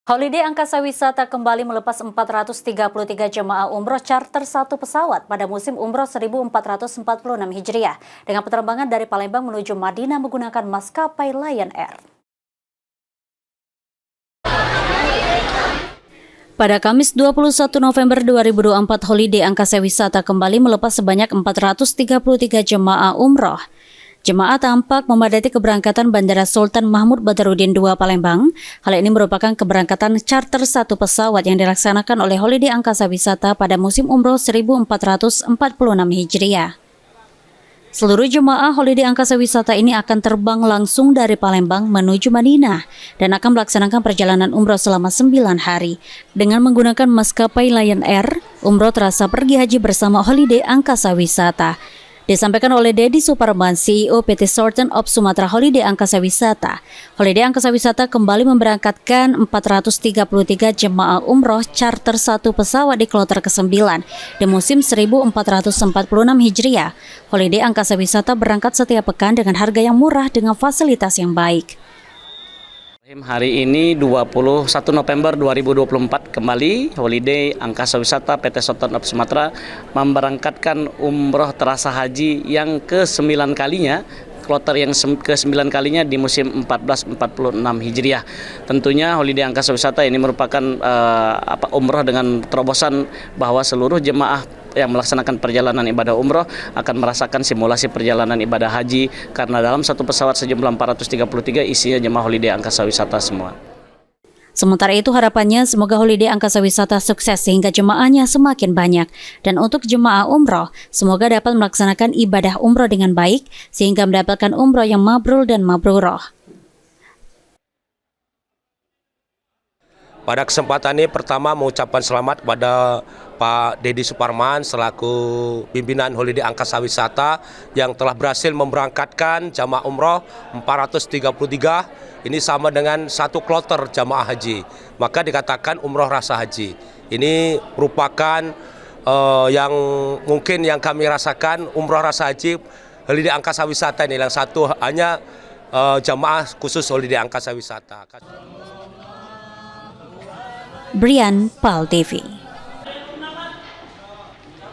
Holiday Angkasa Wisata kembali melepas 433 jemaah umroh charter satu pesawat pada musim umroh 1446 Hijriah dengan penerbangan dari Palembang menuju Madinah menggunakan maskapai Lion Air. Pada Kamis 21 November 2024, Holiday Angkasa Wisata kembali melepas sebanyak 433 jemaah umroh. Jemaah tampak memadati keberangkatan Bandara Sultan Mahmud Badarudin II Palembang. Hal ini merupakan keberangkatan charter satu pesawat yang dilaksanakan oleh Holiday Angkasa Wisata pada musim umroh 1446 Hijriah. Seluruh jemaah Holiday Angkasa Wisata ini akan terbang langsung dari Palembang menuju Madinah dan akan melaksanakan perjalanan umroh selama 9 hari. Dengan menggunakan maskapai Lion Air, umroh terasa pergi haji bersama Holiday Angkasa Wisata. Disampaikan oleh Dedi Suparman, CEO PT Sultan of Sumatra Holiday Angkasa Wisata. Holiday Angkasa Wisata kembali memberangkatkan 433 jemaah umroh charter satu pesawat di kloter ke-9 di musim 1446 Hijriah. Holiday Angkasa Wisata berangkat setiap pekan dengan harga yang murah dengan fasilitas yang baik. Hari ini 21 November 2024 kembali Holiday Angkasa Wisata PT Sultan of Sumatra memberangkatkan umroh terasa haji yang ke-9 kalinya, kloter yang ke-9 kalinya di musim 1446 Hijriah. Tentunya Holiday Angkasa Wisata ini merupakan umroh dengan terobosan bahwa seluruh jemaah yang melaksanakan perjalanan ibadah umroh akan merasakan simulasi perjalanan ibadah haji karena dalam satu pesawat sejumlah 433 isinya jemaah Holiday Angkasa Wisata semua. Sementara itu harapannya semoga Holiday Angkasa Wisata sukses sehingga jemaahnya semakin banyak. Dan untuk jemaah umroh, semoga dapat melaksanakan ibadah umroh dengan baik sehingga mendapatkan umroh yang mabrur dan mabruroh. Pada kesempatan ini pertama mengucapkan selamat kepada Pak Dedi Suparman selaku pimpinan Holiday Angkasa Wisata yang telah berhasil memberangkatkan jamaah umroh 433. Ini sama dengan satu kloter jamaah haji. Maka dikatakan umroh rasa haji. Ini merupakan yang mungkin yang kami rasakan umroh rasa haji Holiday Angkasa Wisata ini. Yang satu hanya jamaah khusus Holiday Angkasa Wisata. Brian, PAL TV.